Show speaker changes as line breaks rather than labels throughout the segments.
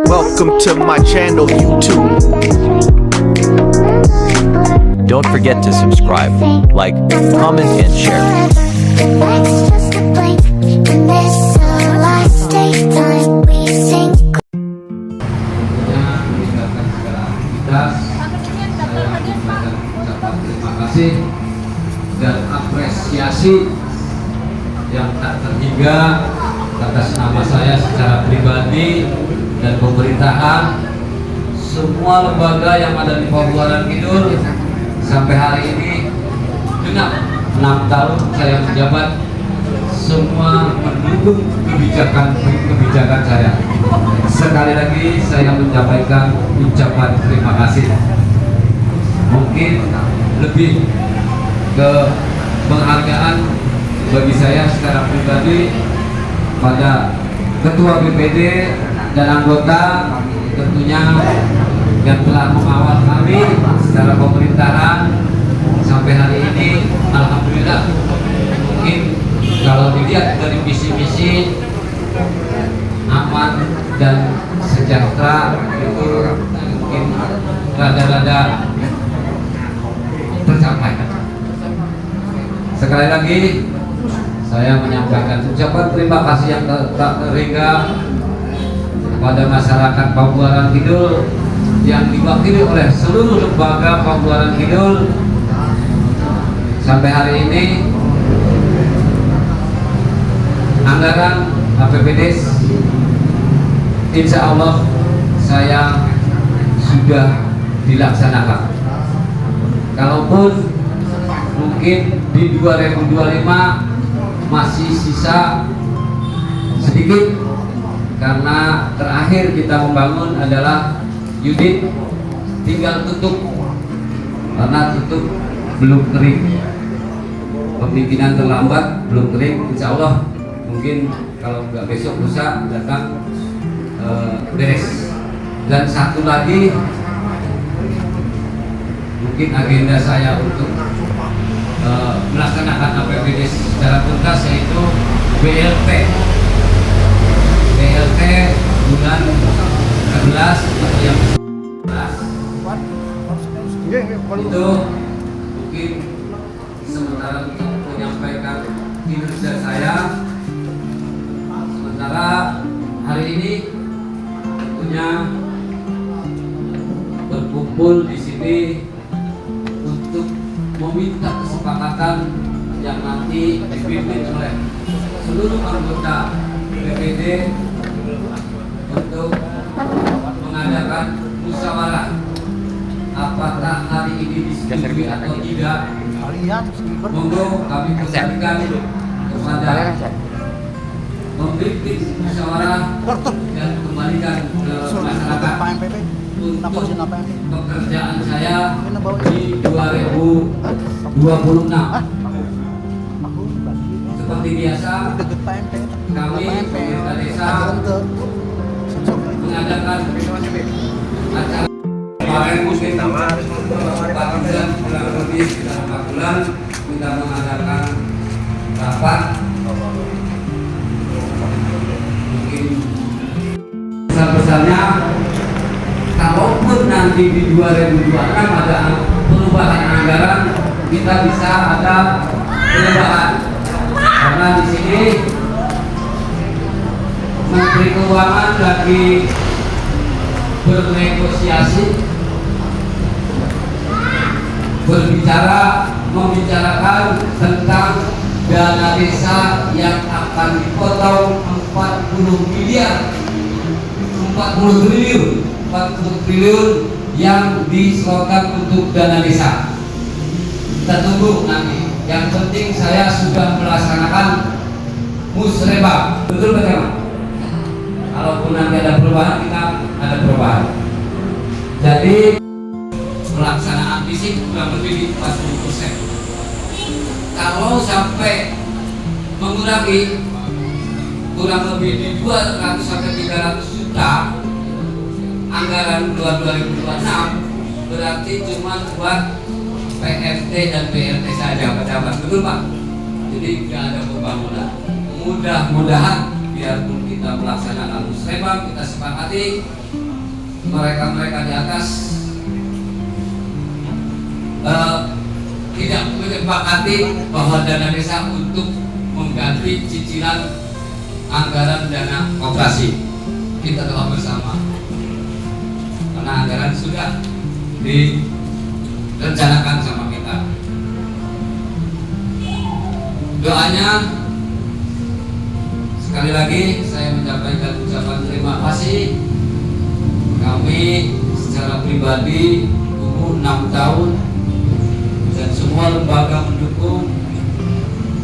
Welcome to my channel, YouTube.
Don't forget to subscribe, like, comment, and share.
That's just a blink, and this is our last daytime. We sing.
Meninggalkan segala aktivitas, saya mengucapkan terima kasih dan apresiasi yang tak terhingga atas nama saya secara pribadi dan pemerintahan, semua lembaga yang ada di Pabuaran Kidul sampai hari ini genap 6 tahun saya menjabat, semua mendukung kebijakan saya. Sekali lagi saya menyampaikan ucapan terima kasih. Mungkin lebih ke penghargaan bagi saya secara pribadi pada Ketua BPD dan anggota tentunya yang telah mengawal kami secara pemerintahan sampai hari ini. Alhamdulillah, mungkin kalau dilihat dari visi-misi aman dan sejahtera itu mungkin rada-rada tercapai. Sekali lagi saya menyampaikan ucapan terima kasih yang tak terhingga kepada masyarakat Pabuaran Kidul yang diwakili oleh seluruh lembaga Pabuaran Kidul. Sampai hari ini anggaran APBD insya Allah saya sudah dilaksanakan. Kalaupun mungkin di 2025 masih sisa sedikit, karena terakhir kita membangun adalah unit tinggal tutup, karena tutup belum kering, pemimpinan terlambat belum kering. Insya Allah mungkin kalau nggak besok lusa datang beres. Dan satu lagi mungkin agenda saya untuk melaksanakan APBD secara tuntas, yaitu BLT bulan 11 atau yang 11 itu mungkin sementara untuk menyampaikan kinerja saya. Sementara hari ini tentunya berkumpul di sini untuk meminta kesepakatan yang nanti dipimpin oleh seluruh anggota BPD untuk mengadakan musyawarah apakah hari ini disetujui atau tidak. Monggo kami kembalikan kepada memimpin musyawarah dan kembalikan ke masyarakat untuk pekerjaan saya di 2026. Seperti biasa, kami pemerintah desa mengadakan acara kemarin mungkin 4 bulan, kurang lebih sekitar 4 bulan kita mengadakan rapat. Mungkin besar-besarnya, kalaupun nanti di 2026 ada perubahan anggaran, kita bisa ada perubahan. Karena di sini Menteri Keuangan lagi bernegosiasi, membicarakan tentang dana desa yang akan dipotong 40 triliun yang disetorkan untuk dana desa. Kita tunggu nanti. Yang penting saya sudah melaksanakan musrebah. Betul bagaimana? Kalaupun nanti ada perubahan, kita ada perubahan. Jadi pelaksanaan fisik kurang lebih di 40%. Kalau sampai mengurangi kurang lebih di 200 sampai 300 juta anggaran 2026, berarti cuma buat PRT dan BLT saja, pejabat, betul Pak? Jadi nggak ada pembangunan. Mudah-mudahan biarpun kita melaksanakan musrembang, kita sepakati mereka-mereka di atas tidak menyepakati bahwa dana desa untuk mengganti cicilan anggaran dana operasi. Kita doa bersama karena anggaran sudah direncanakan sama kita. Doanya sekali lagi saya menyampaikan ucapan terima kasih. Kami secara pribadi umur 6 tahun dan semua lembaga mendukung.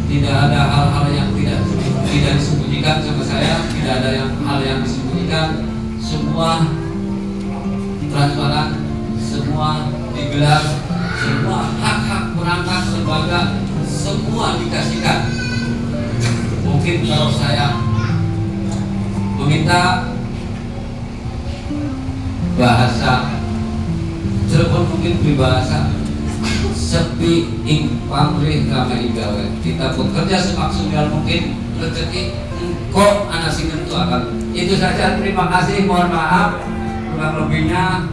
Tidak ada hal-hal yang tidak disembunyikan sama saya, tidak ada hal yang disembunyikan. Semua transparan, semua digelar, semua hak-hak perangkat lembaga semua dikasihkan. Mungkin kalau saya meminta bahasa Cirebon, mungkin berbahasa sepi ing pamrih ramai gawe. Kita bekerja semaksimal mungkin, rezeki engkau anak sing tentu akan. Itu saja, terima kasih, mohon maaf kurang lebihnya.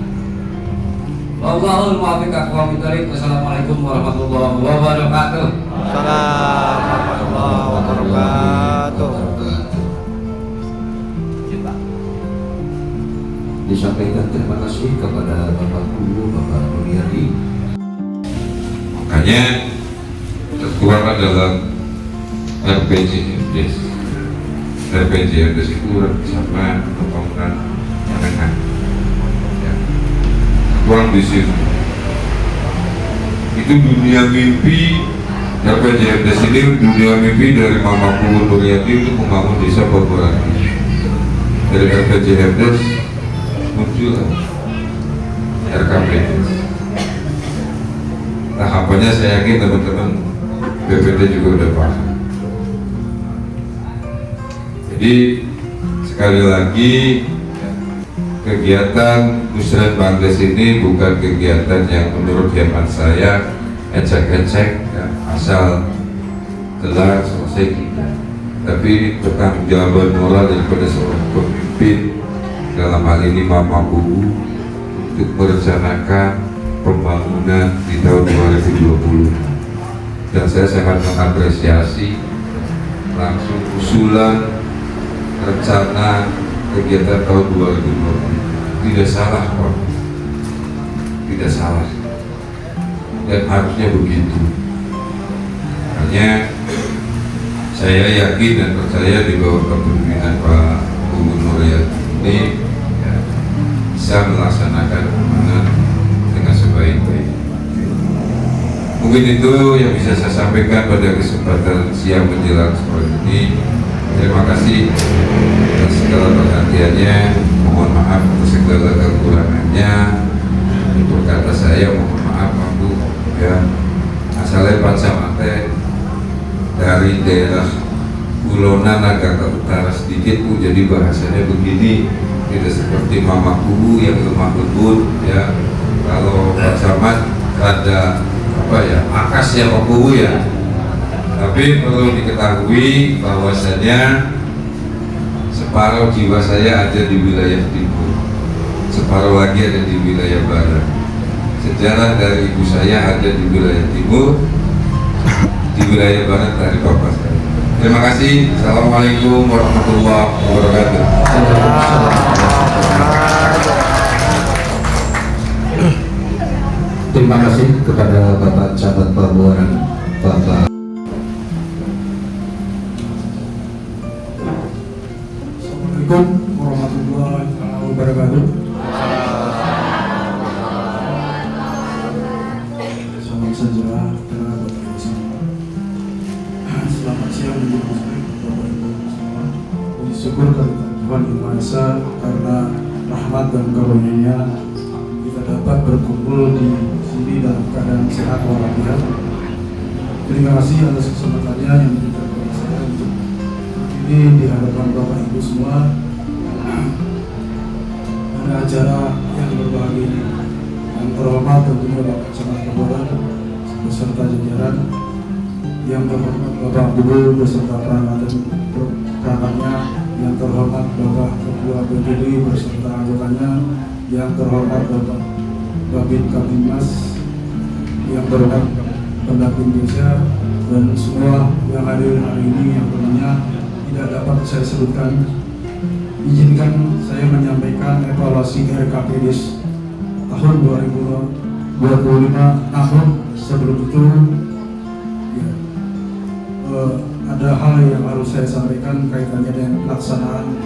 Wallahul muwaffiq aqwamit thoriq. Wassalamualaikum warahmatullahi wabarakatuh.
Assalamualaikum warahmatullahi wabarakatuh.
Disampaikan terima kasih kepada Bapak Guru, Bapak Nuryadi. Makanya tertuang dalam RPJMDes. RPJMDes itu Rencana Pembangunan Menengah. Ya. Tertuang di situ. Itu dunia mimpi. RPJMDes ini dunia mimpi dari Mama Guru Nuryadi untuk membangun desa Baborati. Dari RPJMDes muncul RKPDes. Tahapannya saya yakin teman-teman BPD juga udah paham. Jadi sekali lagi kegiatan Musrembang ini bukan kegiatan yang menurut hemat saya ecek-ecek ya, asal telah selesai kita, tapi pertanggungjawaban moral daripada seorang pemimpin, dalam hal ini Mama Guru, untuk merencanakan pembangunan di tahun 2020. Dan saya sangat mengapresiasi langsung usulan rencana kegiatan tahun 2020. Tidak salah kok, tidak salah, dan harusnya begitu. Hanya saya yakin dan percaya di bawah kepemimpinan Pak Gubernur ini ya, bisa melaksanakan amanat dengan sebaik-baiknya. Mungkin itu yang bisa saya sampaikan pada kesempatan siang menjelang sore ini. Terima kasih atas segala perhatiannya. Mohon maaf atas segala kekurangannya. Untuk kata saya mohon maaf aku ya, asalnya Pancamate dari daerah Kulonan agak ke utara sedikit Bu, jadi bahasanya begini, tidak seperti Mama Guru yang lemah lembut ya. Kalau Pak Camat ada apa ya, akas ya Pak Guru ya. Tapi perlu diketahui bahwasanya separuh jiwa saya ada di wilayah timur, separuh lagi ada di wilayah barat. Sejarah dari ibu saya ada di wilayah timur, di wilayah barat dari bapak saya. Terima kasih. Assalamualaikum warahmatullahi wabarakatuh. Terima kasih kepada Bapak Camat Babuaran, Bapak.
Assalamualaikum warahmatullahi wabarakatuh. Salam sejahtera terhadap kita semua. Selamat siang untuk Bapak Ibu semua. Puji syukur kehadirat Tuhan Yang Maha Esa karena rahmat dan karunia-Nya kita dapat berkumpul di sini dalam keadaan sehat walafiat. Terima kasih atas kesempatannya yang diberikan kepada saya untuk ini di hadapan Bapak Ibu semua. Pada acara yang berbahagia ini, yang terhormat tentunya Bapak Camat Babuaran beserta jajaran, yang terhormat Bapak Guru beserta perangkatnya, yang terhormat Bapak Ketua BPD beserta anggotanya, yang terhormat Bapak Babin Kaptimnas, yang terhormat Pendamping Desa, dan semua yang hadir hari ini yang tentunya tidak dapat saya sebutkan. Izinkan saya menyampaikan evaluasi RKPDes tahun 2025. Namun sebelum itu ya, ada hal yang harus saya sampaikan kaitannya dengan pelaksanaan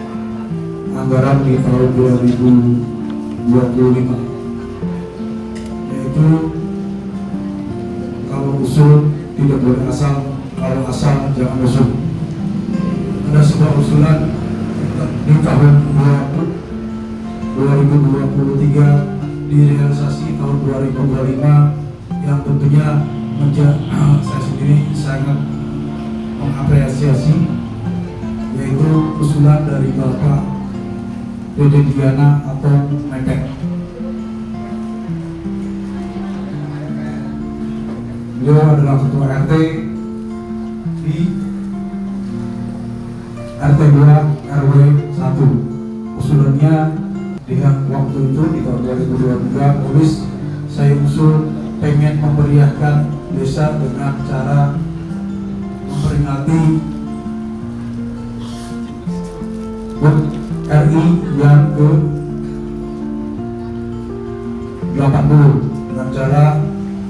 anggaran di tahun 2025, yaitu kalau usul tidak boleh asal, kalau asal jangan usul. Ada sebuah usulan di tahun 2023 direalisasi tahun 2025 yang tentunya saya sendiri sangat mengapresiasi, yaitu usulan dari Bapak Dede Diana atau Mepet. Beliau adalah ketua RT di RT 2 RW 1. Usulannya di waktu itu di tahun 2023 tulis, saya usul pengen memeriahkan desa dengan cara memperingati HUT RI yang ke-80 dengan cara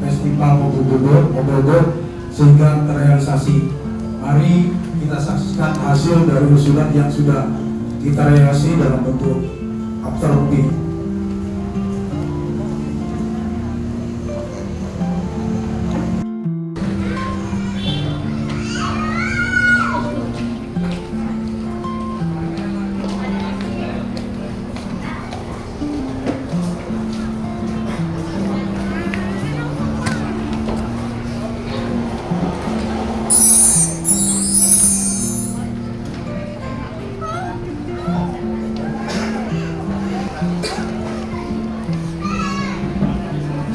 festival Mogogo sehingga terrealisasi. Mari kita saksikan hasil dari usulan yang sudah kita realisasi dalam bentuk after movie.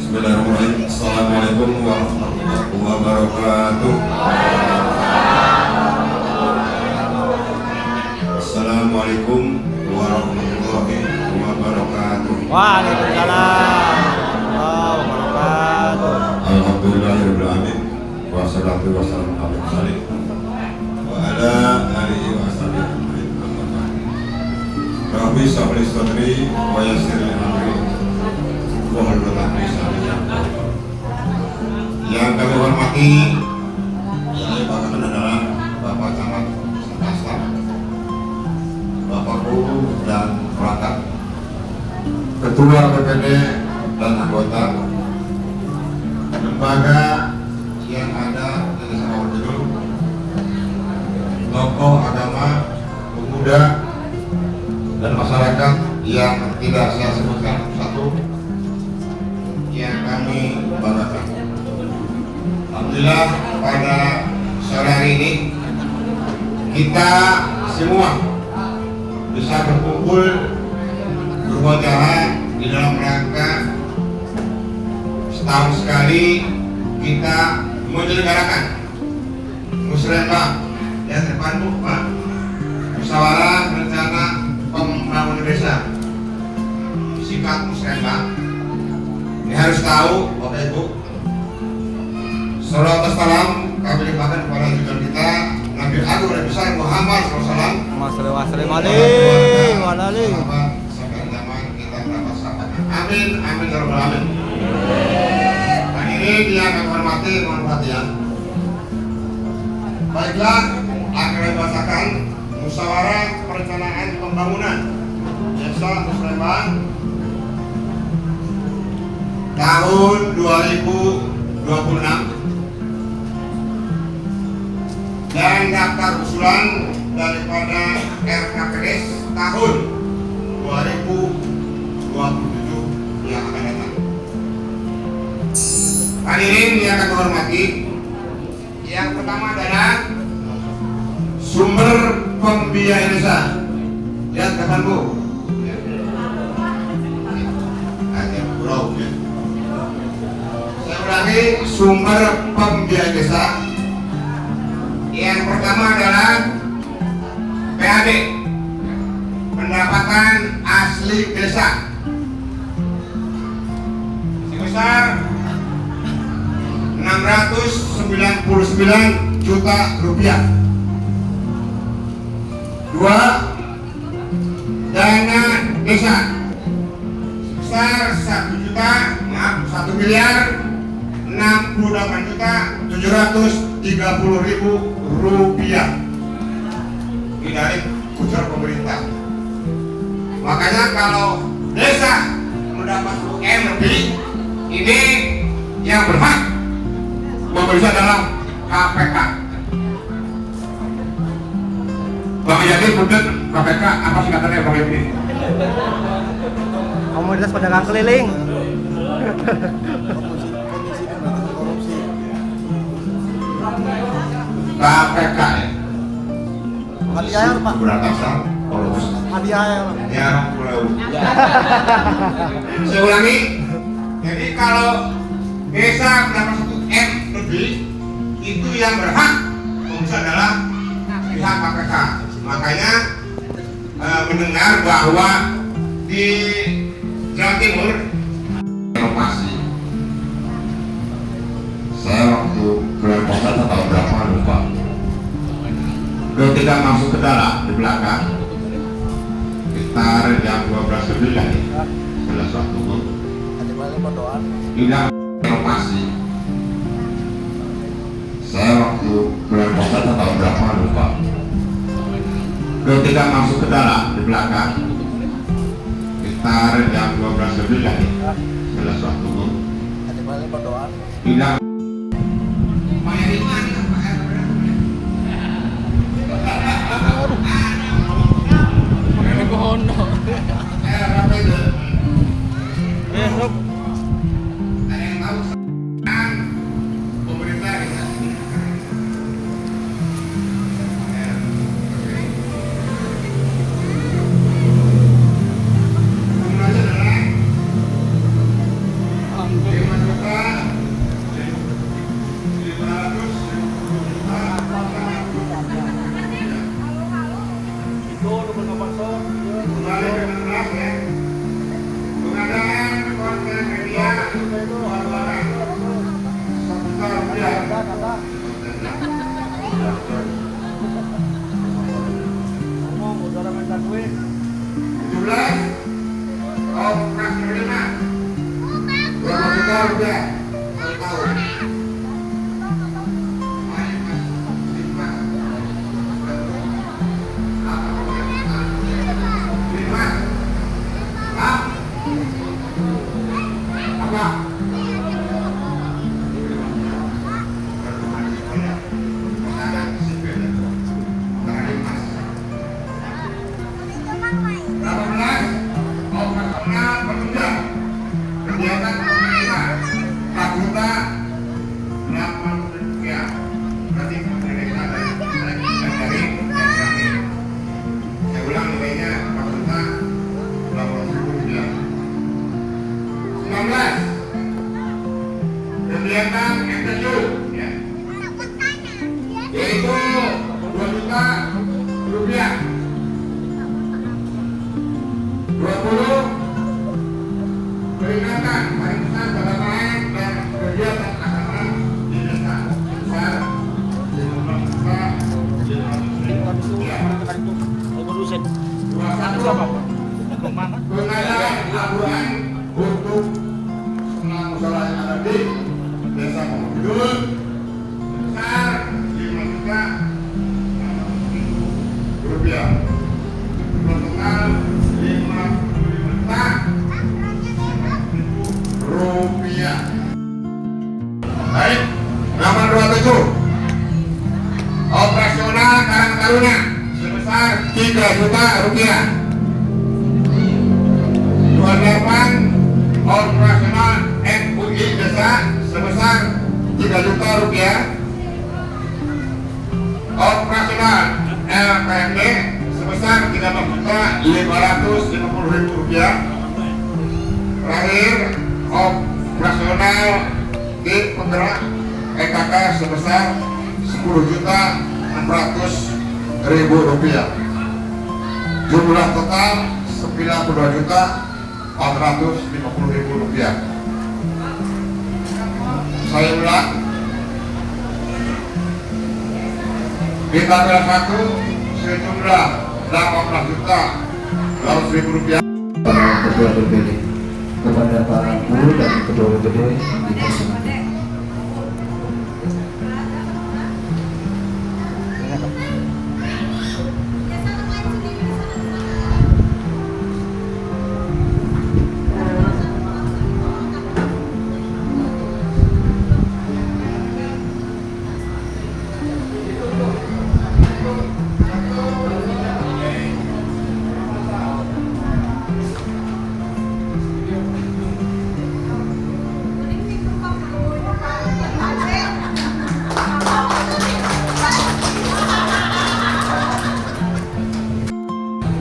Bismillahirrahmanirrahim. Assalamualaikum warahmatullahi wabarakatuh. Assalamualaikum warahmatullahi wabarakatuh.
Waalaikumsalam warahmatullahi wabarakatuh.
Alhamdulillahirabbil alamin. Wassalatu wassalamu ala rasulillah wa ala alihi wa sahbihi ajmain. Rabbi shrah li sadri wa yassir li amri wahlul 'uqdatam min lisani yafqahu. Yang kami hormati saya bahkan adalah Bapak Camat Sengkasta, Bapak Guru dan perangkat, Ketua BPD dan anggota lembaga yang ada di Desa Kidul, tokoh agama, pemuda, dan masyarakat yang tidak saya sebutkan satu yang kami banggakan. Alhamdulillah pada sore hari ini kita semua bisa berkumpul berbicara di dalam rangka setahun sekali kita menyelenggarakan musrenbang yang terpadu Pak, musyawarah rencana pembangunan desa, singkat musrenbang. Ini harus tahu Bapak Ibu, salawat dan salam kami limpahkan kepada junjungan kita Nabi Agung dan besar Muhammad SAW, sampai zaman kita dapat sahabatnya. Amin amin ya rabbal alamin. Hadirin yang kami hormati, mohon perhatian. Baiklah, akan dibacakan musyawarah perencanaan pembangunan Desa Musrenbang tahun 2026 dan daftar usulan daripada RKPDes tahun 2027 yang akan datang. Hadirin yang kami hormati, yang pertama adalah sumber pembiayaan desa. Lihat depan Bu. Saya ulangi, sumber pembiayaan desa. Yang pertama adalah PAD,
pendapatan asli desa sebesar 699 juta rupiah. 2. Dana desa sebesar 1 miliar 68 juta 730.000 rupiah. Ini dari unsur pemerintah. Makanya kalau desa mendapat UM lebih, ini yang berhak memeriksa dalam KPK. Bang Yadir, punten KPK apa singkatannya Bang Yadir?
Komunitas pedagang keliling.
KPK ya.
Hadiah Pak.
Pemberantasan korupsi.
Hadiah.
Ya, saya ulangi. Jadi kalau desa mendapat 1 M lebih, itu yang berhak memeriksa adalah pihak KPK. Makanya mendengar bahwa di Jawa Timur inovasi. Saya waktu bulan puasa tahun berapa lupa. Ketika masuk ke dalam di belakang, sekitar jam 12 lebih lagi, sebelas waktu tidak inovasi. Saya waktu bulan puasa tahun berapa lupa. Ketika masuk ke dalam di belakang, sekitar jam 12 lebih lagi, sebelas waktu tidak. Kegiatan MTQ ya, yaitu 2 juta rupiah. 20 peringatan warisan kebangsaan dan kegiatan agama di desa sebesar 21 pengadaan Al-Quran untuk masalah yang ada di desa Pemudul sebesar 5 juta rupiah. Total 50 juta rupiah. Baik, nomor 27 operasional Karang Taruna sebesar 3 juta rupiah. 28 operasional MUI desa sebesar 3 juta rupiah. Operasional LPMD sebesar 13.550.000 rupiah. Terakhir operasional tim penggerak EKK sebesar 10.600.000 rupiah. Jumlah total 92.450.000 rupiah. Saya ulang, di tanggal 1 sejumlah 18.200.000 rupiah.
Ketua BPD kepada para guru dan ketua BPD dipersilakan.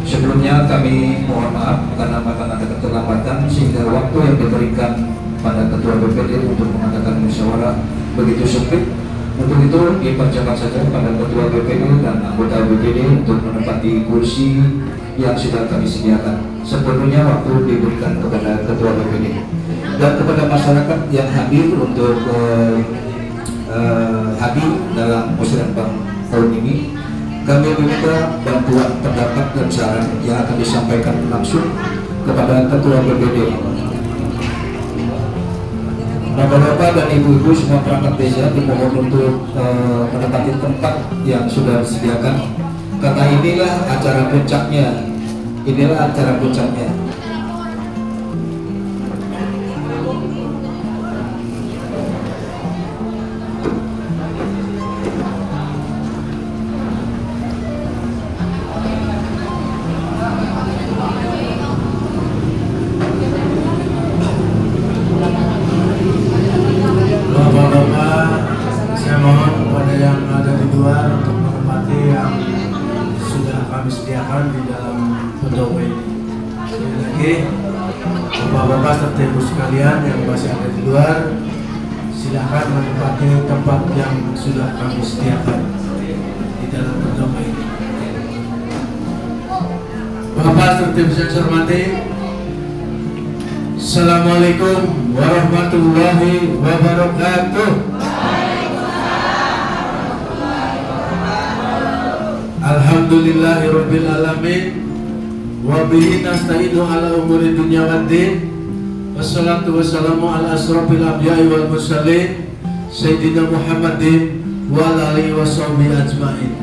Sebelumnya kami mohon maaf karena ada keterlambatan sehingga waktu yang diberikan pada Ketua BPD untuk mengadakan musyawarah begitu sempit. Untuk itu dipercepat saja pada Ketua BPD dan anggota BPD untuk menempati kursi yang sudah kami sediakan. Sepenuhnya waktu diberikan kepada Ketua BPD dan kepada masyarakat yang hadir untuk hadir dalam musyawarah tahun ini. Kami meminta bantuan pendapat dan saran yang akan disampaikan langsung kepada Ketua BPD. Bapak-bapak dan ibu-ibu semua perangkat desa dimohon untuk menempati tempat yang sudah disediakan karena inilah acara puncaknya. Inilah acara puncaknya.
Di dalam pegawai ini. Sekali lagi, bapak-bapak serta ibu sekalian yang masih ada di luar, silakan menempati tempat yang sudah kami sediakan di dalam pegawai ini. Bapak serta ibu yang saya hormati, Assalamualaikum warahmatullahi wabarakatuh. Alhamdulillahirabbil alamin wa bihi nasta'inu ala umuri dunya waddin. Wassalatu wassalamu ala asrofil anbiya'i wal mursalin Sayyidina Muhammadin wa ala alihi washabihi ajmain.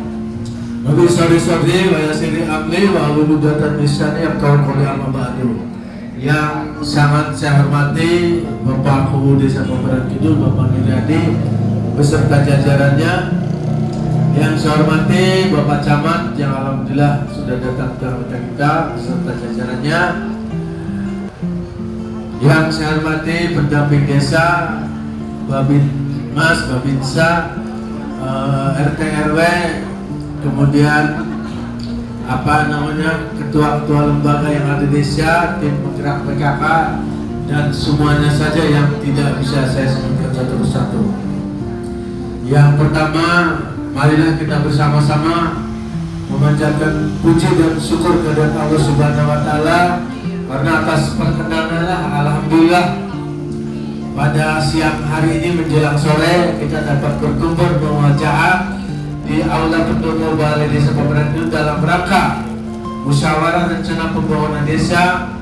Rabbi sholli wa yassir amri wa hlul 'uqdatam min lisani yafqahu qawli amma ba'du. Yang sangat saya hormati Bapak Guru Desa Pemberan Kidul, Bapak Niradi beserta jajarannya. Yang saya hormati Bapak Camat yang alhamdulillah sudah datang ke anggota kita beserta jajarannya. Yang saya hormati pendamping desa, Babin Mas, Babinsa, RT RW, kemudian ketua-ketua lembaga yang ada di desa, tim penggerak PKK dan semuanya saja yang tidak bisa saya sebutkan satu persatu. Yang pertama, marilah kita bersama-sama memanjatkan puji dan syukur kepada Allah Subhanahu wa taala karena atas perkenanannya alhamdulillah pada siang hari ini menjelang sore kita dapat berkumpul bermujaah di Aula Penduduk Balai Desa Pemberan Kidul dalam rangka musyawarah rencana pembangunan desa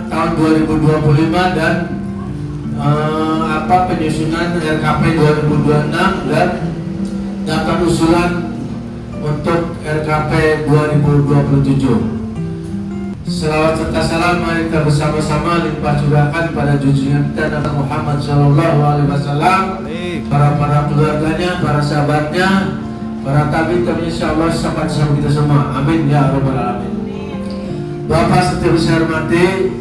tahun 2025 dan penyusunan RKP 2026 dan daftar usulan untuk RKP 2027. Selawat serta salam mari kita bersama-sama limpah curahkan pada junjungan kita Nabi Muhammad SAW, para keluarganya, para sahabatnya, para tabi'in, insyaallah sampai kita semua. Amin ya rabbal alamin. Bapak serta saya hormati,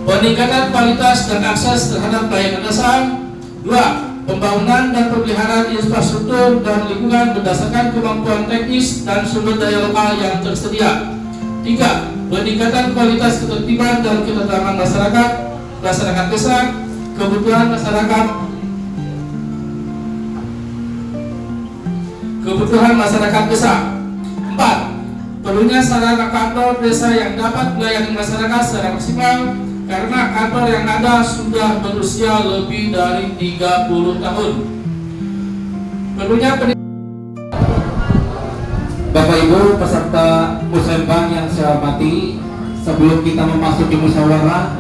peningkatan kualitas dan akses terhadap layanan dasar. 2. Pembangunan dan pemeliharaan infrastruktur dan lingkungan berdasarkan kemampuan teknis dan sumber daya lokal yang tersedia. 3. Peningkatan kualitas ketertiban dan ketentraman masyarakat desa, kebutuhan masyarakat,
kebutuhan masyarakat desa. 4. Perlunya sarana kantor desa yang dapat melayani masyarakat secara maksimal karena kantor yang ada sudah berusia lebih dari 30 tahun. Perlunya
Bapak Ibu peserta musyawarah yang saya hormati, sebelum kita memasuki musyawarah,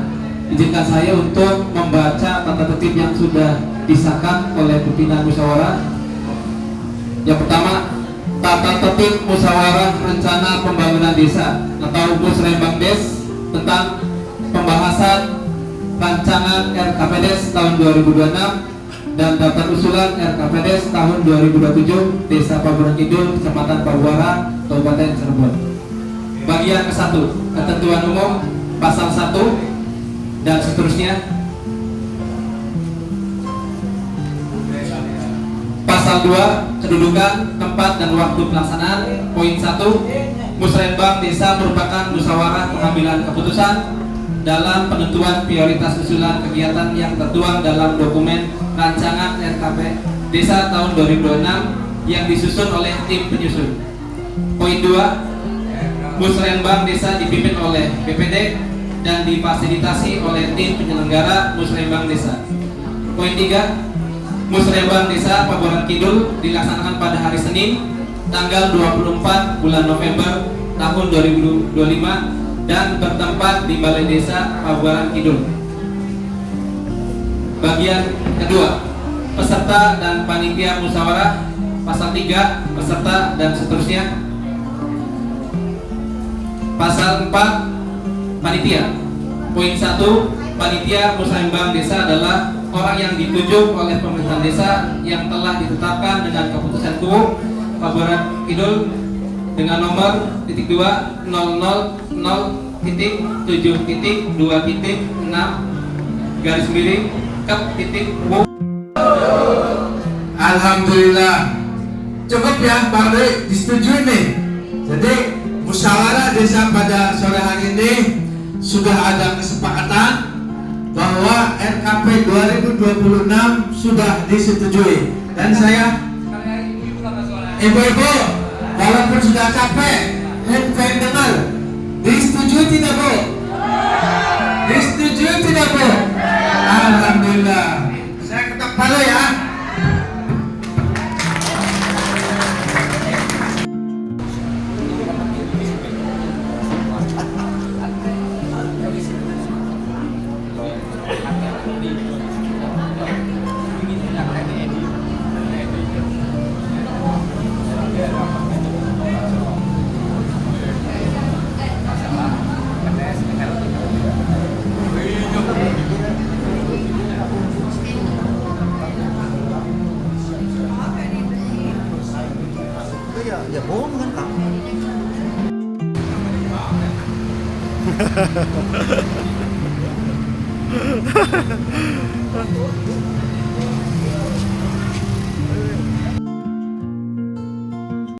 izinkan saya untuk membaca tata tertib yang sudah disahkan oleh pimpinan musyawarah. Yang pertama, tata tertib musyawarah rencana pembangunan desa atau Musrembangdes tentang pembahasan rancangan RKPDes tahun 2026 dan daftar usulan RKPDes tahun 2027 Desa Pabuaran Kidul, Kecamatan Pabuaran, Kabupaten Cirebon. Bagian ke-1, ketentuan umum pasal 1 dan seterusnya. Pasal 2, kedudukan, tempat dan waktu pelaksanaan. Poin 1, Musrembang Desa merupakan musyawarah pengambilan keputusan dalam penentuan prioritas usulan kegiatan yang tertuang dalam dokumen rancangan RKP Desa tahun 2026 yang disusun oleh tim penyusun. Poin 2, Musrembang Desa dipimpin oleh BPD dan difasilitasi oleh tim penyelenggara Musrembang Desa. Poin 3, Musrembang Desa Pabuaran Kidul dilaksanakan pada hari Senin tanggal 24 bulan November tahun 2025 dan bertempat di Balai Desa Pabuaran Kidul. Bagian kedua, peserta dan panitia musyawarah. Pasal 3, peserta dan seterusnya. Pasal 4, panitia. Poin 1, panitia Musrembang Desa adalah orang yang ditunjuk oleh pemerintahan desa yang telah ditetapkan dengan keputusan KUU Pabuaran Kidul dengan nomor .000.0.2.6
Alhamdulillah. Cukup ya Pak Dek, disetujui nih. Jadi musyawarah desa pada sore hari ini sudah ada kesepakatan bahwa RKP 2026 sudah disetujui. Dan saya, ibu-ibu, walaupun sudah capek, pengen dengar, disetujui tidak Bu? Disetujui tidak Bu? Alhamdulillah. Saya ketok palu ya.
Ya bohong kan Kak?